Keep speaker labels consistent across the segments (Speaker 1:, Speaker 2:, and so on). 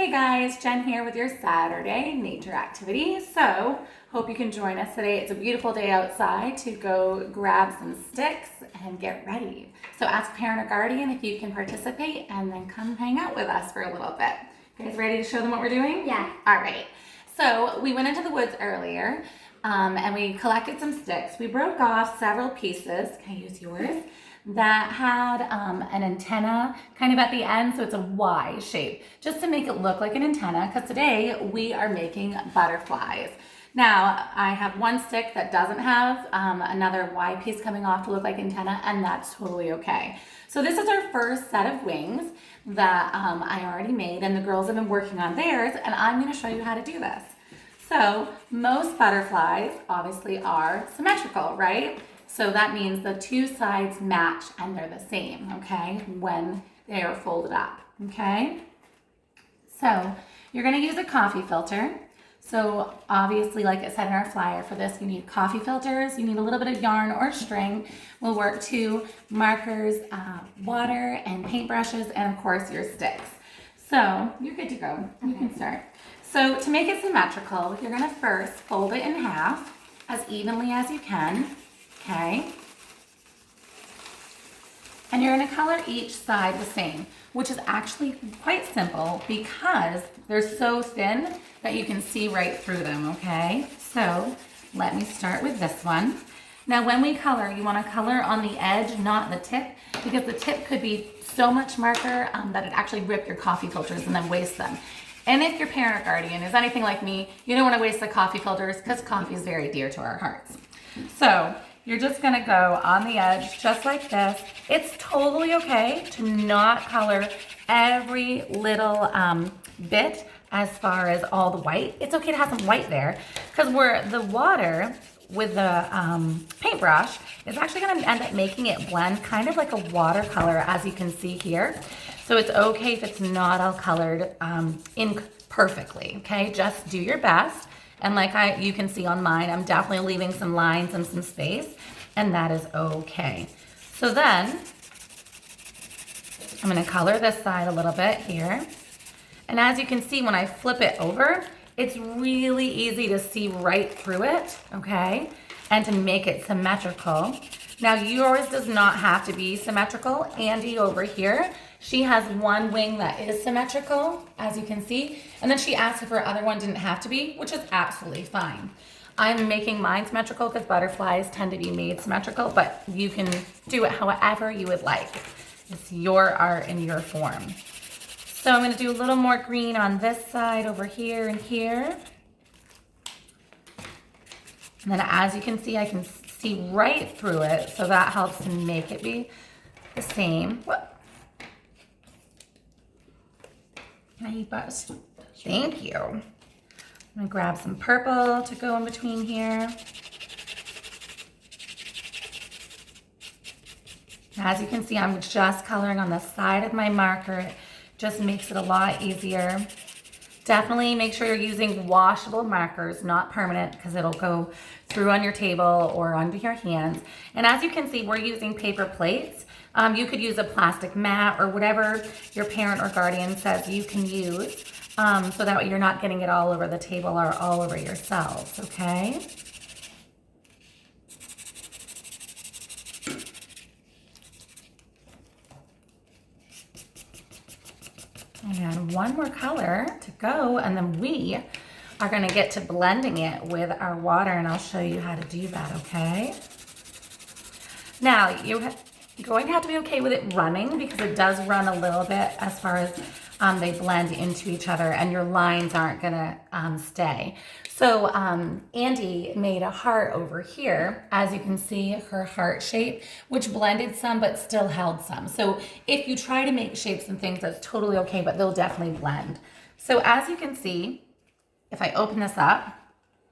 Speaker 1: Hey guys, Jen here with your Saturday nature activity. So, hope you can join us today. It's a beautiful day outside to go grab some sticks and get ready. So, ask a parent or guardian if you can participate and then come hang out with us for a little bit. You guys ready to show them what we're doing?
Speaker 2: Yeah.
Speaker 1: All right. So, we went into the woods earlier and we collected some sticks. We broke off several pieces. Can I use yours? That had an antenna kind of at the end, so it's a Y shape, just to make it look like an antenna, because today we are making butterflies. Now, I have one stick that doesn't have another Y piece coming off to look like antenna, and that's totally okay. So this is our first set of wings that I already made, and the girls have been working on theirs, and I'm going to show you how to do this. So most butterflies obviously are symmetrical, right? So that means the two sides match and they're the same, okay, when they are folded up, okay? So you're gonna use a coffee filter. So obviously, like it said in our flyer for this, you need coffee filters, you need a little bit of yarn or string. Will work too, markers, water, and paintbrushes, and of course your sticks. So you're good to go, you can start. So to make it symmetrical, you're gonna first fold it in half as evenly as you can. Okay, and you're going to color each side the same, which is actually quite simple because they're so thin that you can see right through them, okay? So let me start with this one. Now when we color, you want to color on the edge, not the tip, because the tip could be so much marker that it actually rip your coffee filters and then waste them. And if your parent or guardian is anything like me, you don't want to waste the coffee filters because coffee is very dear to our hearts. So you're just gonna go on the edge just like this. It's totally okay to not color every little bit as far as all the white. It's okay to have some white there because the water with the paintbrush is actually gonna end up making it blend kind of like a watercolor, as you can see here. So it's okay if it's not all colored in perfectly, okay? Just do your best. And like you can see on mine, I'm definitely leaving some lines and some space, and that is okay. So then, I'm gonna color this side a little bit here. And as you can see, when I flip it over, it's really easy to see right through it, okay? And to make it symmetrical. Now yours does not have to be symmetrical. Andy over here, she has one wing that is symmetrical, as you can see, and then she asked if her other one didn't have to be, which is absolutely fine. I'm making mine symmetrical because butterflies tend to be made symmetrical, but you can do it however you would like. It's your art and your form. So I'm gonna do a little more green on this side over here and here. And then as you can see, I can see right through it, so that helps to make it be the same. Hey, bust. Thank you. I'm gonna grab some purple to go in between here. As you can see, I'm just coloring on the side of my marker. It just makes it a lot easier. Definitely make sure you're using washable markers, not permanent, because it'll go through on your table or onto your hands. And as you can see, we're using paper plates. You could use a plastic mat or whatever your parent or guardian says you can use, so that way you're not getting it all over the table or all over yourselves, okay? And one more color to go, and then we are gonna get to blending it with our water, and I'll show you how to do that, okay? Now, you're going to have to be okay with it running because it does run a little bit as far as they blend into each other and your lines aren't gonna stay. So Andy made a heart over here, as you can see, her heart shape, which blended some but still held some. So if you try to make shapes and things, that's totally okay, but they'll definitely blend. So as you can see, if I open this up,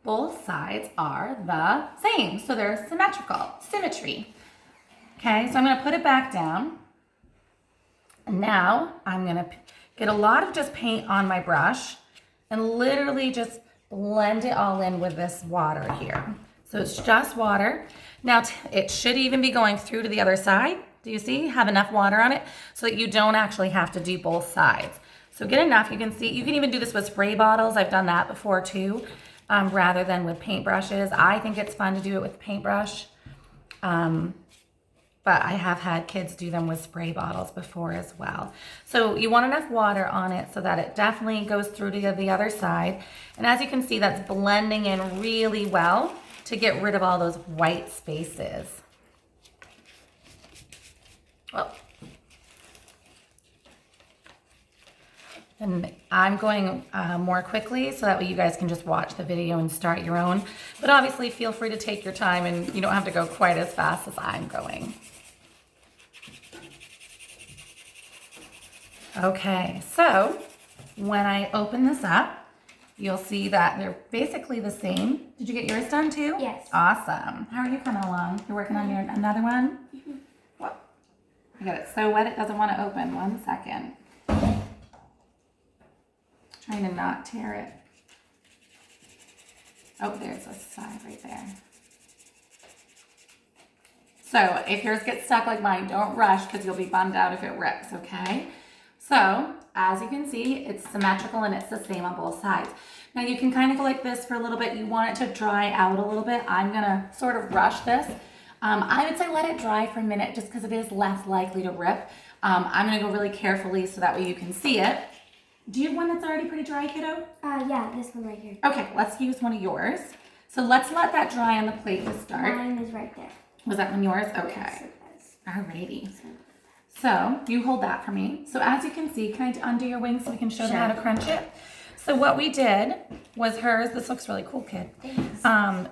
Speaker 1: both sides are the same. So they're symmetrical, symmetry. Okay, so I'm gonna put it back down. And now I'm gonna get a lot of just paint on my brush and literally just blend it all in with this water here. So it's just water. Now it should even be going through to the other side. Do you see? Have enough water on it so that you don't actually have to do both sides. So get enough. You can see, you can even do this with spray bottles. I've done that before too, rather than with paintbrushes. I think it's fun to do it with paintbrush. But I have had kids do them with spray bottles before as well. So you want enough water on it so that it definitely goes through to the other side. And as you can see, that's blending in really well to get rid of all those white spaces. Well, and I'm going more quickly so that way you guys can just watch the video and start your own. But obviously feel free to take your time and you don't have to go quite as fast as I'm going. Okay, so when I open this up, you'll see that they're basically the same. Did you get yours done too?
Speaker 2: Yes.
Speaker 1: Awesome. How are you coming along? You're working on your another one? Mm-hmm. What? I got it so wet it doesn't want to open. 1 second. Trying to not tear it. Oh, there's a side right there. So if yours gets stuck like mine, don't rush because you'll be bummed out if it rips, okay? So as you can see, it's symmetrical and it's the same on both sides. Now you can kind of go like this for a little bit. You want it to dry out a little bit. I'm gonna sort of rush this. I would say let it dry for a minute just because it is less likely to rip. I'm gonna go really carefully so that way you can see it. Do you have one that's already pretty dry, kiddo?
Speaker 2: Yeah, this one right here.
Speaker 1: Okay, let's use one of yours. So let's let that dry on the plate to start.
Speaker 2: Mine is right there.
Speaker 1: Was that one yours? Okay.
Speaker 2: Yes, it is.
Speaker 1: Alrighty. So you hold that for me. So as you can see, can I undo your wings so we can show them how to crunch it? So what we did was hers. This looks really cool, kid.
Speaker 2: Thanks.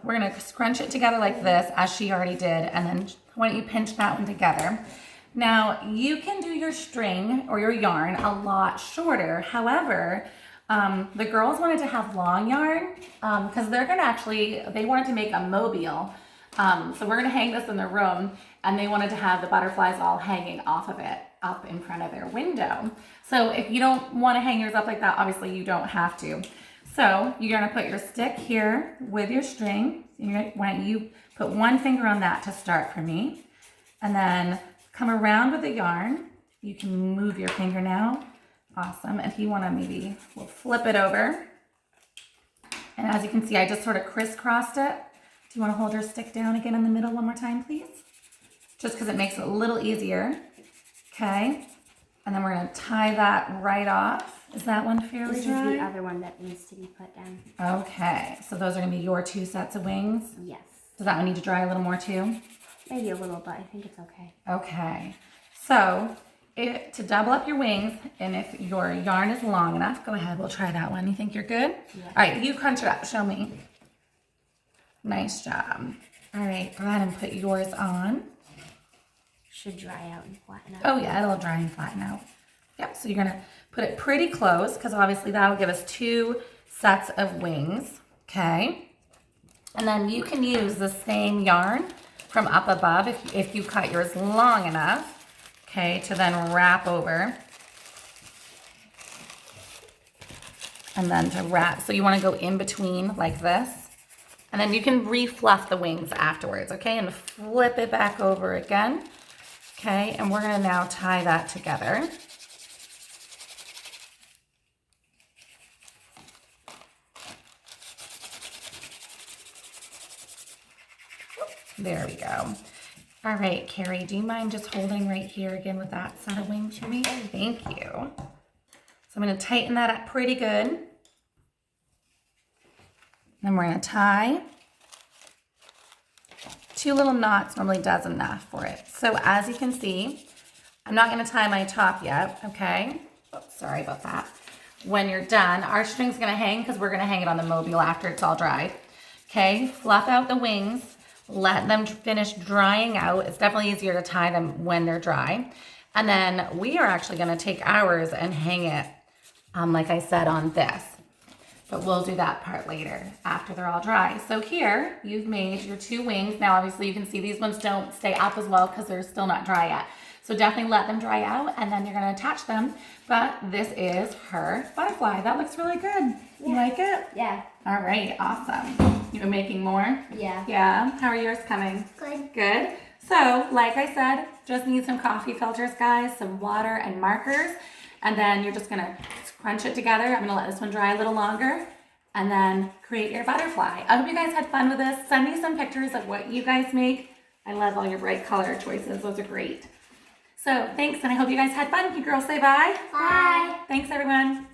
Speaker 1: We're gonna scrunch it together like this, as she already did, and then why don't you pinch that one together? Now you can do your string or your yarn a lot shorter. However, the girls wanted to have long yarn because they're gonna they wanted to make a mobile. So we're gonna hang this in the room, and they wanted to have the butterflies all hanging off of it up in front of their window. So if you don't wanna hang yours up like that, obviously you don't have to. So you're gonna put your stick here with your string. Why don't you put one finger on that to start for me, and then come around with the yarn. You can move your finger now. Awesome. If you wanna maybe, we'll flip it over. And as you can see, I just sort of crisscrossed it. Do you want to hold your stick down again in the middle one more time, please? Just because it makes it a little easier. Okay. And then we're going to tie that right off. Is that one fairly dry?
Speaker 2: This is the other one that needs to be put down.
Speaker 1: Okay. So those are going to be your 2 sets of wings?
Speaker 2: Yes.
Speaker 1: Does that one need to dry a little more too?
Speaker 2: Maybe a little, but I think it's okay.
Speaker 1: Okay. So to double up your wings, and if your yarn is long enough, go ahead. We'll try that one. You think you're good?
Speaker 2: Yeah.
Speaker 1: All right. You crunch it up. Show me. Nice job. All right, go ahead and put yours on.
Speaker 2: Should dry out and flatten out.
Speaker 1: Oh yeah, it'll dry and flatten out. Yep, so you're gonna put it pretty close because obviously that'll give us 2 sets of wings, okay? And then you can use the same yarn from up above if you cut yours long enough, okay, to then wrap over. And then to wrap, so you wanna go in between like this. And then you can refluff the wings afterwards, okay? And flip it back over again, okay? And we're gonna now tie that together. There we go. All right, Carrie, do you mind just holding right here again with that set of wings for me? Thank you. So I'm gonna tighten that up pretty good. Then we're gonna tie. 2 little knots normally does enough for it. So as you can see, I'm not gonna tie my top yet, okay? Oh, sorry about that. When you're done, our string's gonna hang because we're gonna hang it on the mobile after it's all dried. Okay, fluff out the wings, let them finish drying out. It's definitely easier to tie them when they're dry. And then we are actually gonna take ours and hang it, like I said, on this. But we'll do that part later after they're all dry. So here you've made your 2 wings. Now obviously you can see these ones don't stay up as well because they're still not dry yet. So definitely let them dry out and then you're gonna attach them. But this is her butterfly. That looks really good. You like it?
Speaker 2: Yeah.
Speaker 1: All right, awesome. You've been making more?
Speaker 2: Yeah.
Speaker 1: Yeah, how are yours coming?
Speaker 2: Good.
Speaker 1: Good. So like I said, just need some coffee filters, guys, some water and markers. And then you're just gonna crunch it together. I'm gonna let this one dry a little longer and then create your butterfly. I hope you guys had fun with this. Send me some pictures of what you guys make. I love all your bright color choices. Those are great. So thanks, and I hope you guys had fun. Can you girls say bye?
Speaker 2: Bye.
Speaker 1: Thanks, everyone.